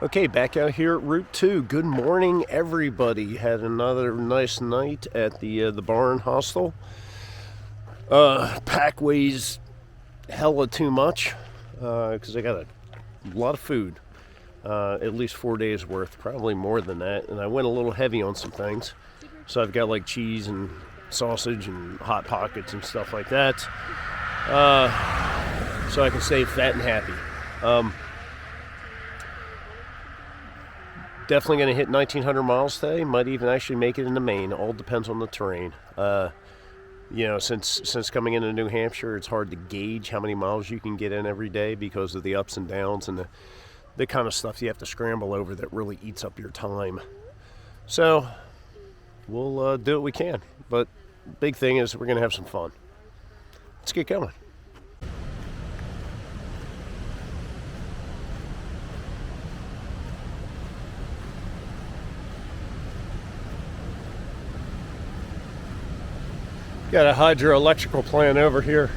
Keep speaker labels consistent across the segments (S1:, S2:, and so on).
S1: Okay, back out here at Route 2. Good morning, everybody. Had another nice night at the barn hostel. Pack weighs hella too much because I got a lot of food. At least 4 days worth, probably more than that. And I went a little heavy on some things. So I've got like cheese and sausage and Hot Pockets and stuff like that. So I can stay fat and happy. Definitely going to hit 1,900 miles today. Might even actually make it into Maine. All depends on the terrain. Since coming into New Hampshire, it's hard to gauge how many miles you can get in every day because of the ups and downs and the kind of stuff you have to scramble over that really eats up your time. So we'll do what we can. But big thing is we're going to have some fun. Let's get going. Got a hydroelectrical plant over here.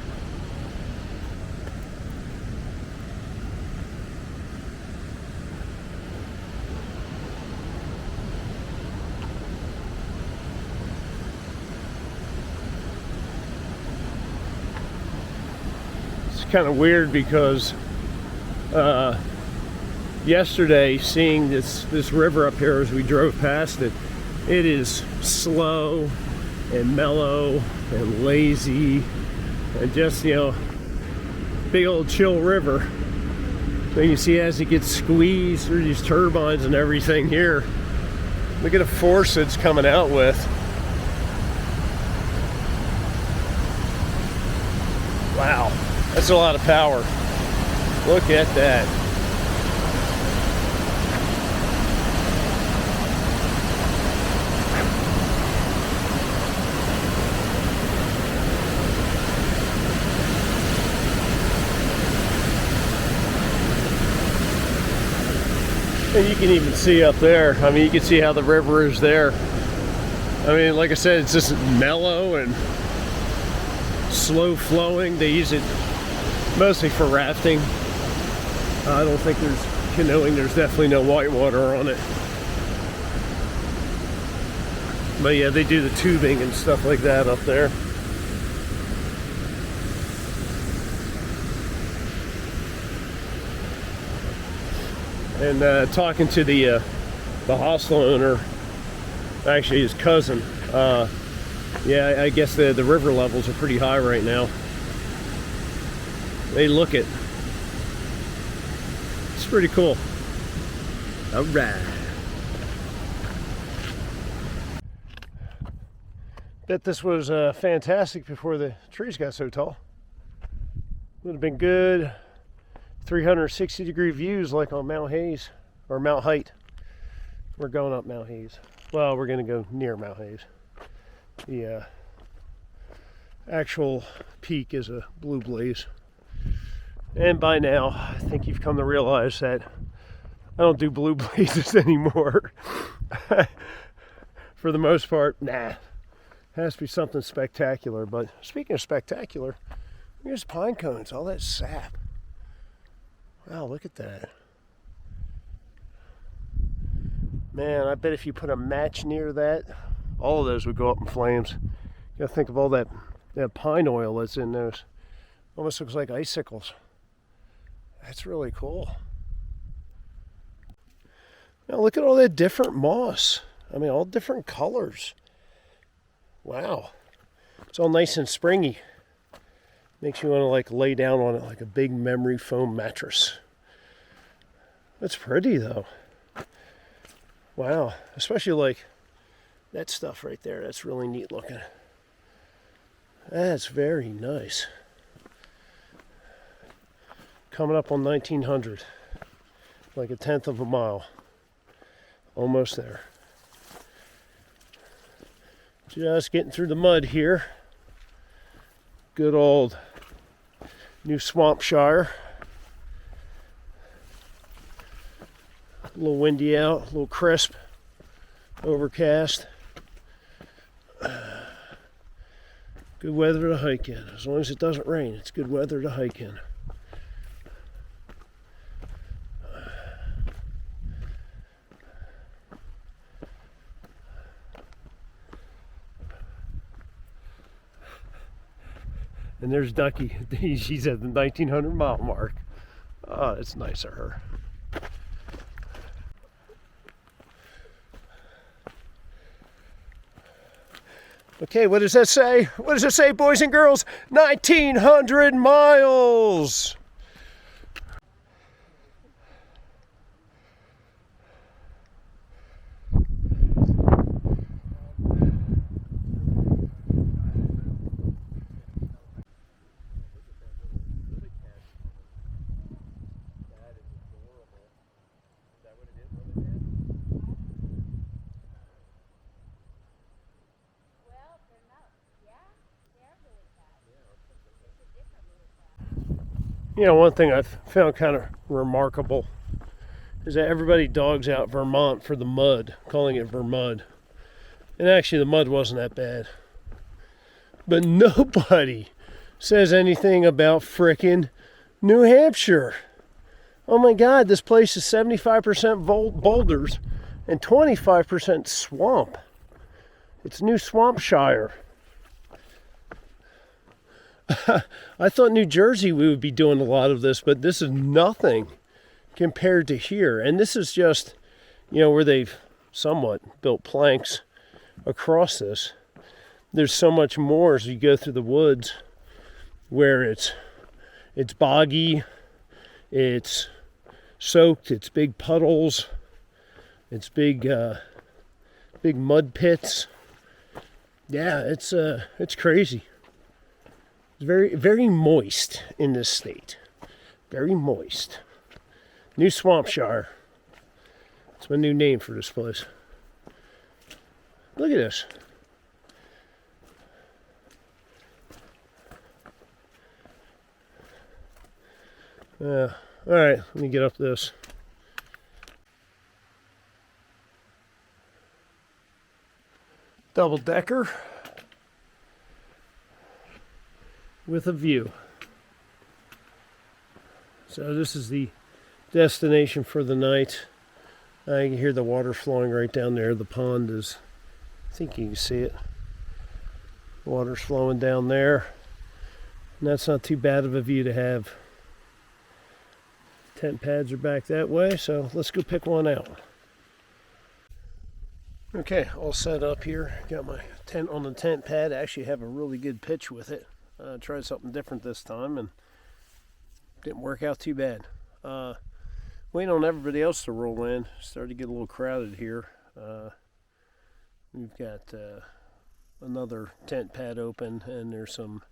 S1: It's kind of weird because yesterday seeing this river up here as we drove past it, it is slow and mellow and lazy and just, big old chill river. So you see as it gets squeezed through these turbines and everything here, look at the force it's coming out with. Wow, that's a lot of power. Look at that. And you can even see up there, you can see how the river is there. Like I said, it's just mellow and slow flowing. They use it mostly for rafting. I don't think there's canoeing. There's definitely no whitewater on it. But yeah, they do the tubing and stuff like that up there. And talking to the hostel owner, actually his cousin, yeah, I guess the river levels are pretty high right now. They look it. It's pretty cool. All right. Bet this was fantastic before the trees got so tall. Would have been good 360-degree views like on Mount Hayes, or Mount Height. We're going up Mount Hayes. Well, we're going to go near Mount Hayes. The actual peak is a blue blaze. And by now, I think you've come to realize that I don't do blue blazes anymore. For the most part, nah. It has to be something spectacular. But speaking of spectacular, here's pine cones, all that sap. Wow, look at that. Man, I bet if you put a match near that, all of those would go up in flames. You gotta think of all that pine oil that's in those. Almost looks like icicles. That's really cool. Now look at all that different moss. All different colors. Wow. It's all nice and springy. Makes you want to lay down on it like a big memory foam mattress. That's pretty though. Wow, especially that stuff right there. That's really neat looking. That's very nice. Coming up on 1,900, like a tenth of a mile. Almost there. Just getting through the mud here. Good old New Swampshire. A little windy out, a little crisp, overcast. Good weather to hike in. As long as it doesn't rain, it's good weather to hike in. And there's Ducky. She's at the 1900 mile mark. Oh, it's nice of her. Okay, what does that say? What does it say, boys and girls? 1900 miles! You know, one thing I've found kind of remarkable is that everybody dogs out Vermont for the mud, calling it Vermud. And actually the mud wasn't that bad. But nobody says anything about frickin' New Hampshire. Oh my God, this place is 75% boulders and 25% swamp. It's New Swampshire. I thought New Jersey we would be doing a lot of this, but this is nothing compared to here. And this is just, you know, where they've somewhat built planks across this. There's so much more as you go through the woods where it's boggy, it's soaked, it's big puddles, it's big mud pits. Yeah, it's crazy. It's very, very moist in this state. Very moist. New Swampshire. That's my new name for this place. Look at this. All right, let me get up this. Double decker with a view. So this is the destination for the night. I can hear the water flowing right down there. The pond is, I think you can see it. Water's flowing down there. And that's not too bad of a view to have. Tent pads are back that way, so let's go pick one out. Okay, all set up here. Got my tent on the tent pad. I actually have a really good pitch with it. Tried something different this time and didn't work out too bad. Waiting on everybody else to roll in. Started to get a little crowded here. We've got another tent pad open, and there's some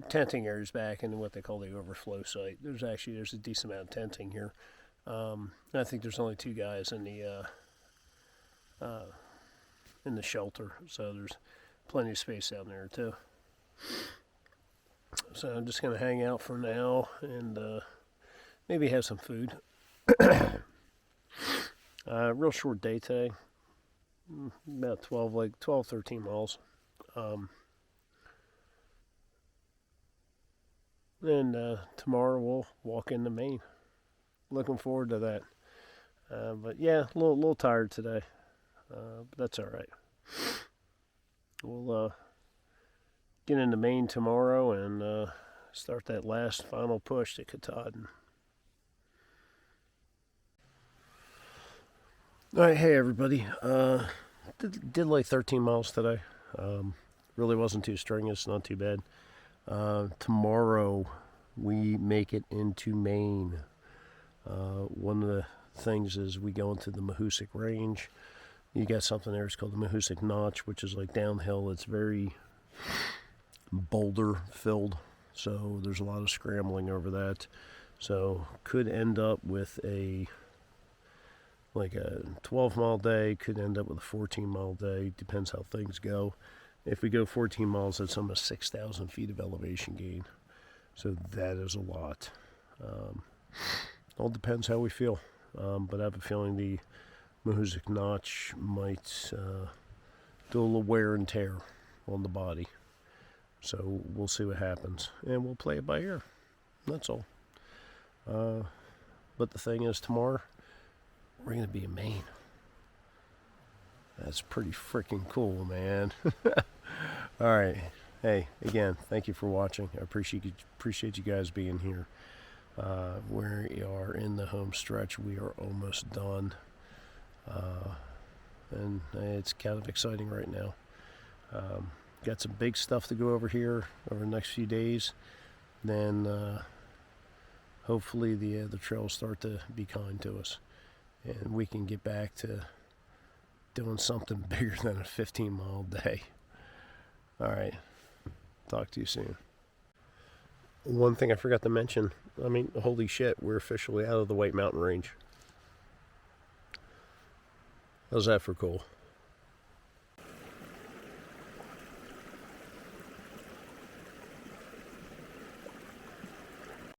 S1: tenting areas back in what they call the overflow site. There's a decent amount of tenting here. I think there's only 2 guys in the shelter, so there's plenty of space down there too. So I'm just gonna hang out for now and maybe have some food. Real short day today, about 13 miles. And tomorrow we'll walk into Maine. Looking forward to that. But yeah, a little tired today. But that's all right. We'll get into Maine tomorrow and start that last final push to Katahdin. All right, hey everybody. Did like 13 miles today. Really wasn't too strenuous, not too bad. Tomorrow we make it into Maine. One of the things is we go into the Mahoosic Range. You got something there, it's called the Mahoosic Notch, which is like downhill. It's very boulder filled, so there's a lot of scrambling over that. So could end up with a 12-mile day, could end up with a 14-mile day, depends how things go. If we go 14 miles, that's almost 6,000 feet of elevation gain. So that is a lot. All depends how we feel. But I have a feeling the Mahoosic Notch might do a little wear and tear on the body. So we'll see what happens. And we'll play it by ear. That's all. But the thing is, tomorrow, we're going to be in Maine. That's pretty freaking cool, man. All right. hey, again, thank you for watching. I appreciate you guys being here. We are in the home stretch. We are almost done. And it's kind of exciting right now. Got some big stuff to go over here over the next few days. Then hopefully the trails start to be kind to us, and we can get back to doing something bigger than a 15-mile day. All right, talk to you soon. One thing I forgot to mention, I mean, holy shit, we're officially out of the White Mountain Range. How's that for cool?